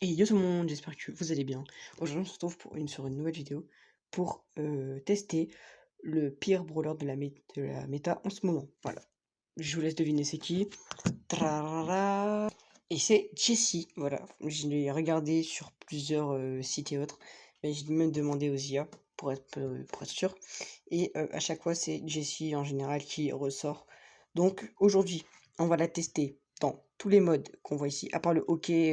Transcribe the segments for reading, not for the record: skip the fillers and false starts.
Et yo tout le monde, j'espère que vous allez bien. Aujourd'hui, on se retrouve sur une nouvelle vidéo pour tester le pire brawler de la méta en ce moment. Voilà. Je vous laisse deviner c'est qui. Trarara. Et c'est Jessie. Voilà. Je l'ai regardé sur plusieurs sites et autres. Mais j'ai même demandé aux IA pour être sûr. Et à chaque fois, c'est Jessie en général qui ressort. Donc aujourd'hui, on va la tester dans tous les modes qu'on voit ici, à part le hockey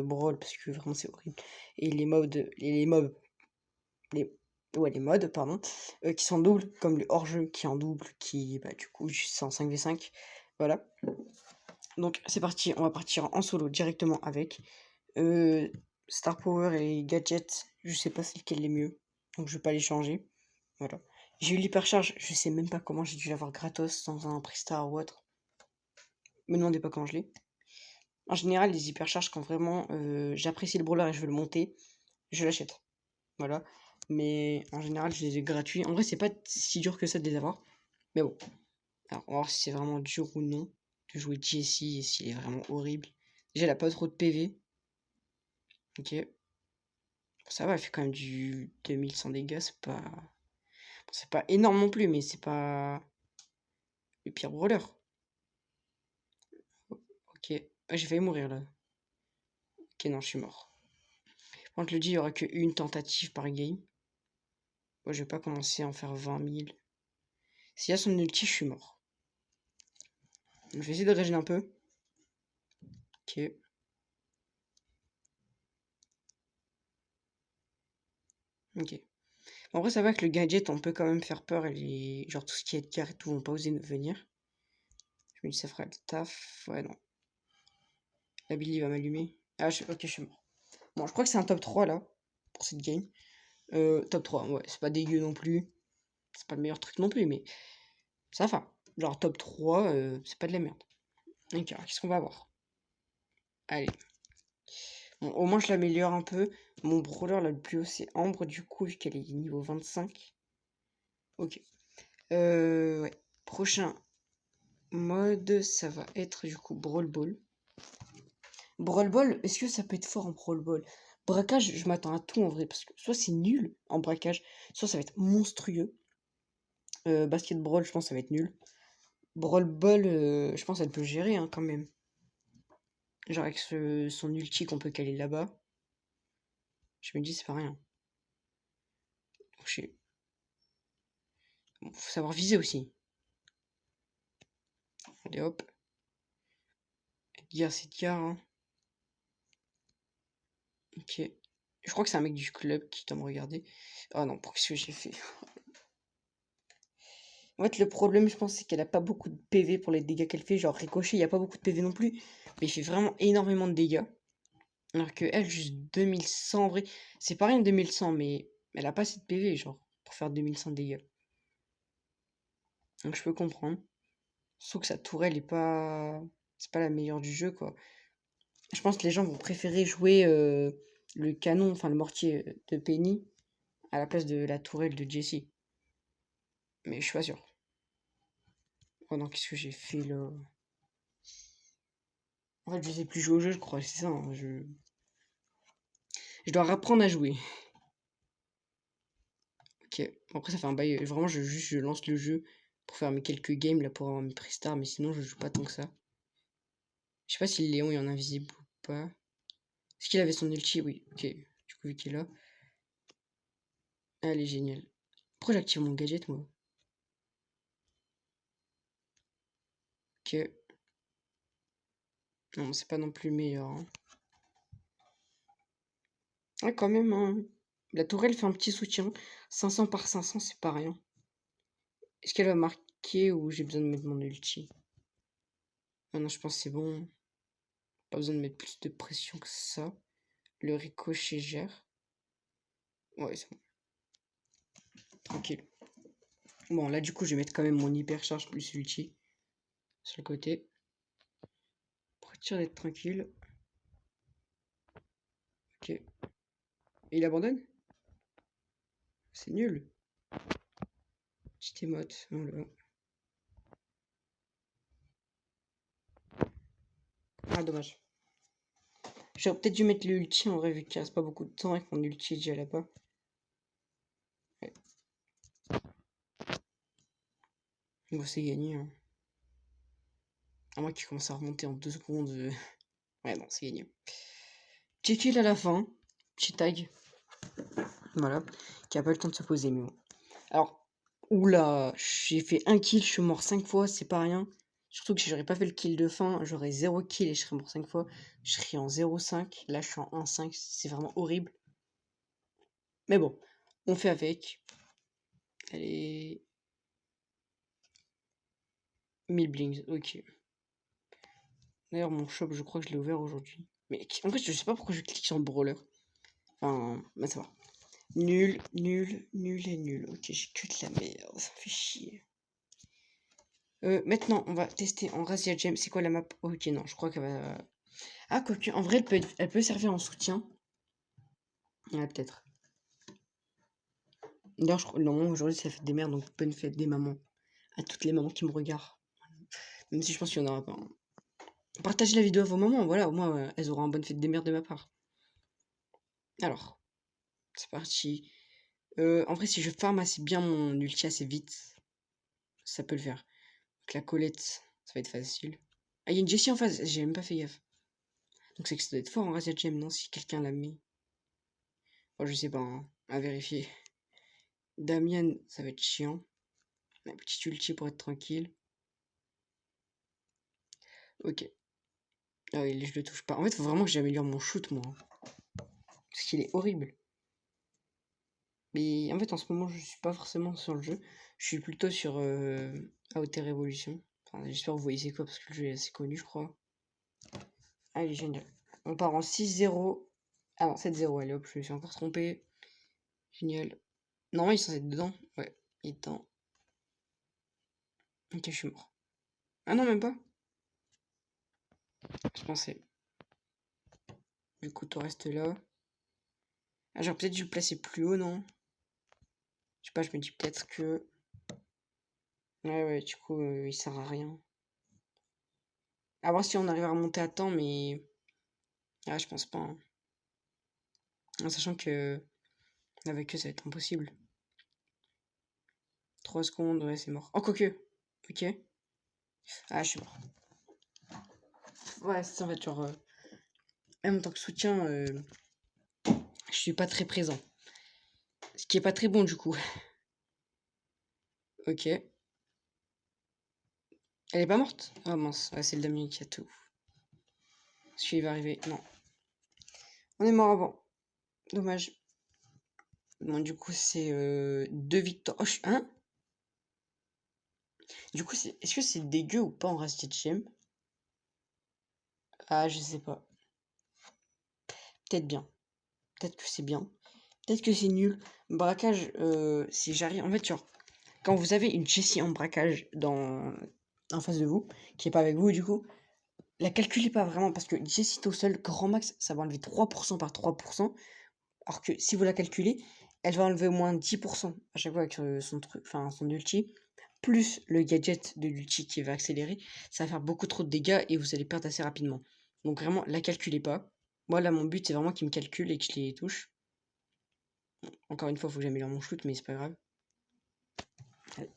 brawl, parce que vraiment c'est horrible. Et les, ouais, les modes, pardon, qui sont doubles, comme le hors-jeu qui est en double, qui, bah, du coup, c'est en 5v5. Voilà. Donc c'est parti, on va partir en solo directement avec. Star Power et Gadget, je sais pas c'est lequel est mieux, donc je vais pas les changer. Voilà. J'ai eu l'hypercharge, je sais même pas comment j'ai dû l'avoir gratos sans un Pristar ou autre. Me demandez pas comment je l'ai. En général, les hypercharges, quand vraiment j'apprécie le brawler et je veux le monter, je l'achète. Voilà. Mais en général, je les ai gratuits. En vrai, c'est pas si dur que ça de les avoir. Mais bon. Alors, on va voir si c'est vraiment dur ou non de jouer Jessie et s'il est vraiment horrible. Déjà, elle a pas trop de PV. Ok. Ça va, elle fait quand même du 2100 dégâts. C'est pas énorme non plus, mais c'est pas le pire brawler. Ok. Ah, j'ai failli mourir là. Ok, non, je suis mort. Quand je le dis, il y aura qu'une tentative par game. Moi, je vais pas commencer à en faire 20 000. S'il y a son ulti, je suis mort. Je vais essayer de régénérer un peu. Ok. Ok. En vrai, ça va que le gadget, on peut quand même faire peur. Et genre, tout ce qui est Edgar et tout vont pas oser nous venir. Je me dis, ça fera le taf. Ouais, non. La Billy va m'allumer. Ah, ok, je suis mort. Bon, je crois que c'est un top 3 là. Pour cette game. Top 3, ouais. C'est pas dégueu non plus. C'est pas le meilleur truc non plus, mais ça va. Genre, top 3, c'est pas de la merde. Ok, alors, qu'est-ce qu'on va avoir? Allez. Bon, au moins, je l'améliore un peu. Mon brawler là, le plus haut, c'est Ambre, du coup, vu qu'elle est niveau 25. Ok. Ouais. Prochain mode, ça va être du coup Brawl Ball. Brawl Ball, est-ce que ça peut être fort en Brawl Ball? Braquage, je m'attends à tout en vrai, parce que soit c'est nul en braquage, soit ça va être monstrueux. Basket Brawl, je pense que ça va être nul. Brawl Ball, je pense qu'elle peut gérer hein, quand même. Genre avec son ulti qu'on peut caler là-bas. Je me dis, c'est pas rien. Donc, bon, faut savoir viser aussi. Allez hop. Edgar, c'est Edgar. Hein. Ok. Je crois que c'est un mec du club qui doit me regarder. Oh non, qu'est-ce que j'ai fait? En fait, le problème, je pense, c'est qu'elle a pas beaucoup de PV pour les dégâts qu'elle fait. Genre, Ricochet, il n'y a pas beaucoup de PV non plus. Mais il fait vraiment énormément de dégâts. Alors que elle, juste 2100 en vrai. C'est pas rien 2100, mais elle a pas assez de PV, genre, pour faire 2100 de dégâts. Donc je peux comprendre. Sauf que sa tourelle est pas. C'est pas la meilleure du jeu, quoi. Je pense que les gens vont préférer jouer le canon, enfin le mortier de Penny, à la place de la tourelle de Jessie. Mais je suis pas sûr. Oh non, qu'est-ce que j'ai fait là? En fait, je sais plus jouer au jeu, je crois, c'est ça. Hein, je dois apprendre à jouer. Ok. Après, ça fait un bail. Vraiment, je lance le jeu pour faire mes quelques games là pour avoir mes prestars, mais sinon, je joue pas tant que ça. Je sais pas si Léon est en invisible ou pas. Est-ce qu'il avait son ulti? Oui, ok. Du coup, vu qu'il est là. Allez, génial. Pourquoi j'active mon gadget, moi? Ok. Non, c'est pas non plus le meilleur. Hein. Ouais, quand même, hein. La tourelle fait un petit soutien. 500 par 500, c'est pas rien. Est-ce qu'elle va marquer ou j'ai besoin de mettre mon ulti? Ah non, je pense que c'est bon. Pas besoin de mettre plus de pression que ça. Le ricochet gère. Ouais, c'est bon. Tranquille. Bon, là, du coup, je vais mettre quand même mon hypercharge plus ulti sur le côté. Pour être sûr d'être tranquille. Ok. Et il abandonne? C'est nul. Petite émote. Voilà. Ah, dommage. J'aurais peut-être dû mettre l'ulti en vrai, vu qu'il reste pas beaucoup de temps et que mon ulti est déjà là-bas. Ouais. Bon, c'est gagné. Hein. À moins qu'il commence à remonter en 2 secondes. Ouais, non, c'est gagné. Petit kill à la fin. Petit tag. Voilà. Qui a pas le temps de se poser, mais bon. Alors, oula, j'ai fait un kill, je suis mort 5 fois, c'est pas rien. Surtout que si j'aurais pas fait le kill de fin, j'aurais 0 kill et je serais mort 5 fois. Je serais en 0,5. Là, je suis en 1,5. C'est vraiment horrible. Mais bon, on fait avec. Allez. 1000 blings, ok. D'ailleurs, mon shop, je crois que je l'ai ouvert aujourd'hui. Mais en fait, je sais pas pourquoi je clique sur le brawler. Enfin, mais ça va. Nul, nul, nul et nul. Ok, j'ai que de la merde, ça me fait chier. Maintenant, on va tester en Razia Gem. C'est quoi la map? Ok, non, je crois qu'elle va... Ah, quoique, en vrai, elle peut servir en soutien. Ouais, peut-être. D'ailleurs, je crois... Non, aujourd'hui, c'est la fête des mères, donc bonne fête des mamans. À toutes les mamans qui me regardent. Même si je pense qu'il y en aura pas. Hein. Partagez la vidéo à vos mamans, voilà, au moins, elles auront une bonne fête des mères de ma part. Alors, c'est parti. En vrai, si je farm assez bien mon ulti assez vite, ça peut le faire. Donc la Colette, ça va être facile. Ah, il y a une Jessie en face, j'ai même pas fait gaffe. Donc c'est que ça doit être fort en Razia Gem, non? Si quelqu'un l'a mis. Oh, je sais pas, hein, à vérifier. Damien, ça va être chiant. Un petit ulti pour être tranquille. Ok. Ah oui, je le touche pas. En fait, faut vraiment que j'améliore mon shoot, moi. Parce qu'il est horrible. Mais en fait, en ce moment, je suis pas forcément sur le jeu. Je suis plutôt sur AOT Révolution. Enfin, j'espère que vous voyez c'est quoi, parce que le jeu est assez connu, je crois. Allez, génial. On part en 6-0. Ah non, 7-0, allez hop, je me suis encore trompé. Génial. Normalement, il est censé être dedans. Ouais, il est dedans. Ok, je suis mort. Ah non, même pas. Je pensais. Du coup, tout reste là. Ah, j'aurais peut-être dû le placer plus haut, non? Je sais pas, je me dis peut-être que... Ouais, du coup, il sert à rien. À voir si on arrive à remonter à temps, mais... Ah, je pense pas. Hein. En sachant que... Avec eux, ça va être impossible. 3 secondes, ouais, c'est mort. Oh, quoique. Ok. Ah, je suis mort. Ouais, ça va être genre... Même en tant que soutien, je suis pas très présent. Ce qui est pas très bon, du coup. Ok. Elle est pas morte? Ah mince, ouais, c'est le Damien qui a tout. Est-ce qu'il va arriver? Non. On est mort avant. Dommage. Bon, du coup, c'est 2 victoires. Oh, hein? Du coup, est-ce que c'est dégueu ou pas en Rusted Gem? Ah, je sais pas. Peut-être bien. Peut-être que c'est bien. Peut-être que c'est nul. Braquage, si j'arrive... En fait, genre, quand vous avez une Jessie en braquage en face de vous, qui est pas avec vous, du coup, la calculez pas vraiment, parce que Jessie tout seul, grand max, ça va enlever 3% par 3%. Alors que si vous la calculez, elle va enlever au moins 10% à chaque fois avec son truc, enfin son ulti, plus le gadget de l'ulti qui va accélérer, ça va faire beaucoup trop de dégâts et vous allez perdre assez rapidement. Donc vraiment, la calculez pas. Moi là, mon but c'est vraiment qu'il me calcule et que je les touche. Encore une fois, il faut que j'améliore mon shoot, mais c'est pas grave. Allez.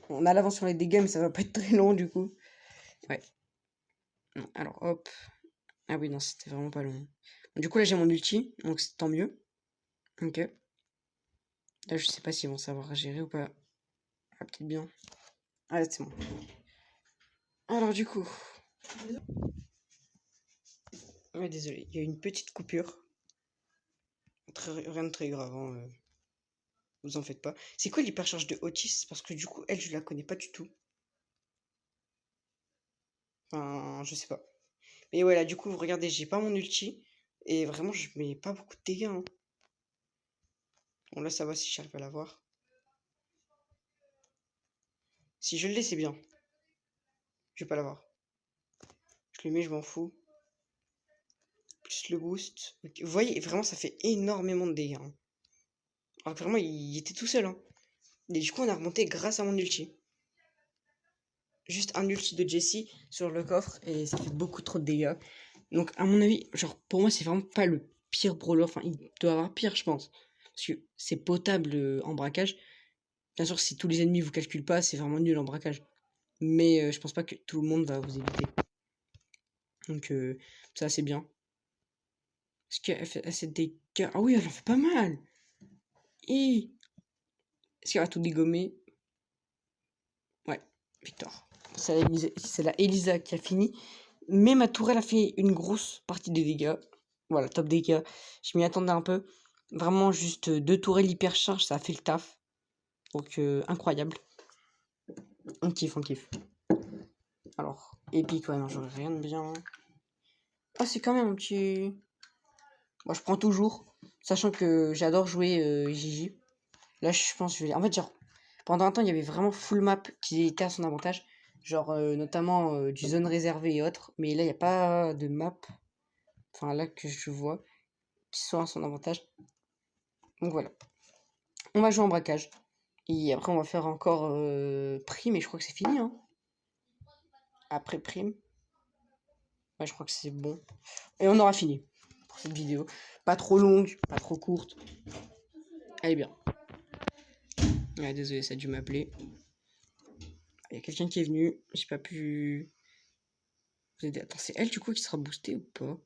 On a l'avance sur les dégâts, mais ça va pas être très long du coup. Ouais. Alors hop. Ah oui, non, c'était vraiment pas long. Du coup là j'ai mon ulti, donc c'est tant mieux. Ok. Là je sais pas s'ils vont savoir gérer ou pas. Ah, peut-être bien. Ah, c'est bon. Alors, du coup. Ouais, désolé, il y a une petite coupure. Rien de très grave, hein, vous en faites pas. C'est quoi l'hypercharge de Otis? Parce que du coup, elle, je la connais pas du tout. Enfin, je sais pas. Mais ouais, là, du coup, vous regardez, j'ai pas mon ulti. Et vraiment, je mets pas beaucoup de dégâts. Hein. Bon, là, ça va si j'arrive à l'avoir. Si je l'ai, c'est bien. Je vais pas l'avoir. Je le mets, je m'en fous. Plus le boost. Okay. Vous voyez, vraiment, ça fait énormément de dégâts. Hein. Alors que vraiment, il était tout seul. Hein. Et du coup, on a remonté grâce à mon ulti. Juste un ulti de Jessie sur le coffre et ça fait beaucoup trop de dégâts. Donc, à mon avis, genre, pour moi, c'est vraiment pas le pire brawler. Enfin, il doit y avoir pire, je pense. Parce que c'est potable en braquage. Bien sûr, si tous les ennemis vous calculent pas, c'est vraiment nul en braquage. Mais je pense pas que tout le monde va vous éviter. Donc, ça, c'est bien. Est-ce qu'elle fait assez de dégâts? Ah oui, elle en fait pas mal. Et est-ce qu'elle va tout dégommer? Ouais, victoire. C'est la Elisa qui a fini. Mais ma tourelle a fait une grosse partie des dégâts. Voilà, top dégâts. Je m'y attendais un peu. Vraiment, juste 2 tourelles hyper charge, ça a fait le taf. Donc, incroyable. On kiffe, on kiffe. Alors, épique, ouais, non, j'aurais rien de bien. Ah, c'est quand même un petit. Moi, je prends toujours. Sachant que j'adore jouer Gigi. Là, je pense que je vais. En fait, genre, pendant un temps, il y avait vraiment full map qui était à son avantage. Genre, notamment du zone réservée et autres. Mais là, il n'y a pas de map. Enfin, là que je vois. Qui sont à son avantage. Donc voilà. On va jouer en braquage. Et après, on va faire encore prime. Et je crois que c'est fini. Hein. Après prime. Ouais, je crois que c'est bon. Et on aura fini pour cette vidéo. Pas trop longue, pas trop courte. Elle est bien. Ouais, désolé, ça a dû m'appeler. Il y a quelqu'un qui est venu. J'ai pas pu vous aider. Attends, c'est elle du coup qui sera boostée ou pas?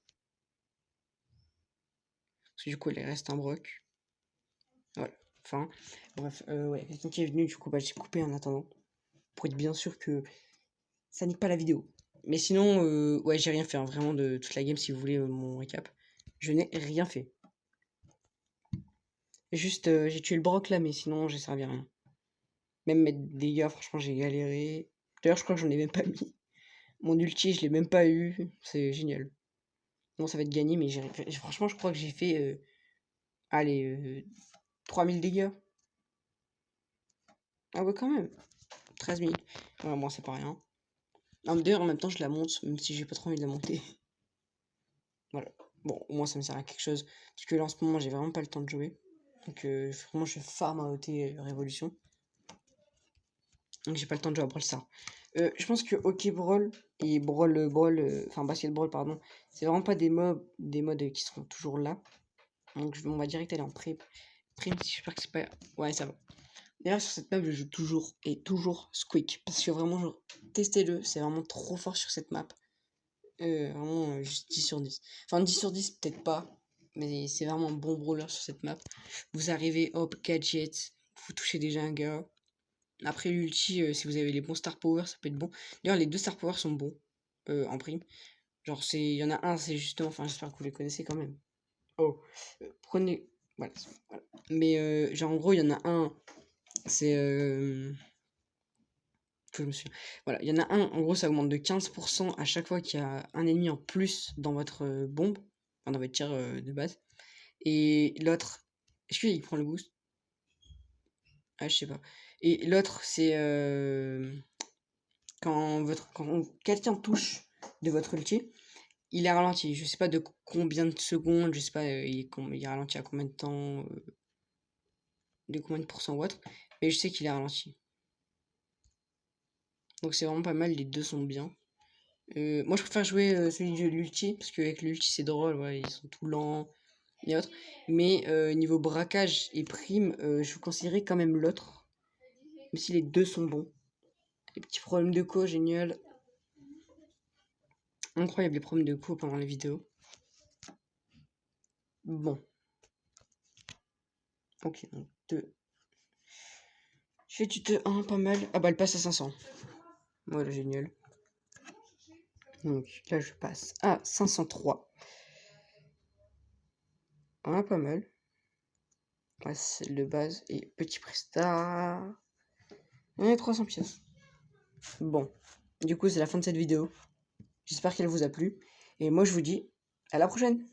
Parce que du coup, elle reste un broc. Voilà. Enfin, bref, ouais, quelqu'un qui est venu. Du coup, bah, j'ai coupé en attendant. Pour être bien sûr que ça nique pas la vidéo. Mais sinon, ouais, j'ai rien fait. Hein, vraiment, de toute la game, si vous voulez mon récap. Je n'ai rien fait. Juste, j'ai tué le broc là, mais sinon, j'ai servi à rien. Même mettre des dégâts, franchement, j'ai galéré. D'ailleurs, je crois que j'en ai même pas mis. Mon ulti, je l'ai même pas eu. C'est génial. Bon, ça va être gagné, mais franchement, je crois que j'ai fait. Allez, 3000 dégâts. Ah ouais, quand même. 13 000. Ouais, bon, c'est pas rien. D'ailleurs, en même temps, je la monte, même si j'ai pas trop envie de la monter. Voilà. Bon, au moins, ça me sert à quelque chose. Parce que là, en ce moment, j'ai vraiment pas le temps de jouer. Donc, vraiment, je farm à OT Révolution. Donc, j'ai pas le temps de jouer à Brawl Stars. Je pense que Hockey Brawl et enfin Basket Brawl, pardon, c'est vraiment pas des modes qui seront toujours là. Donc, on va direct aller en prime. Prime, j'espère que c'est pas. Ouais, ça va. D'ailleurs, sur cette map, je joue toujours et toujours Squeak. Parce que vraiment, genre, testez-le, c'est vraiment trop fort sur cette map. Vraiment, juste 10 sur 10. Enfin, 10 sur 10, peut-être pas. Mais c'est vraiment un bon brawler sur cette map. Vous arrivez, hop, gadget. Vous touchez déjà un gars. Après l'ulti, si vous avez les bons star power, ça peut être bon. D'ailleurs, les deux star power sont bons en prime. Genre, il y en a un, c'est justement. Enfin, j'espère que vous les connaissez quand même. Oh, prenez. Voilà, voilà. Mais genre, en gros, il y en a un. C'est. Que je me suis. Voilà, il y en a un, en gros, ça augmente de 15% à chaque fois qu'il y a un ennemi en plus dans votre bombe, enfin dans votre tir de base. Et l'autre, est-ce qu'il prend le boost? Ah, je sais pas. Et l'autre, c'est quand quelqu'un touche de votre ulti, il est ralenti. Je sais pas de combien de secondes, je sais pas, il est ralenti à combien de temps, de combien de pourcents ou autre, mais je sais qu'il est ralenti. Donc c'est vraiment pas mal, les deux sont bien. Moi je préfère jouer celui de l'ulti, parce qu'avec l'ulti c'est drôle, ouais, ils sont tout lents et autres. Mais niveau braquage et prime, je vous conseillerais quand même l'autre. Même si les deux sont bons. Les petits problèmes de co, génial. Incroyable les problèmes de co pendant les vidéos. Bon. Ok, donc 2. Je fais tuto 1, pas mal. Ah bah elle passe à 500. Voilà, génial. Donc là je passe à 503. Ah, pas mal. Ouais, c'est le base et petit presta. On est 300 pièces. Bon, du coup c'est la fin de cette vidéo. J'espère qu'elle vous a plu. Et moi je vous dis à la prochaine.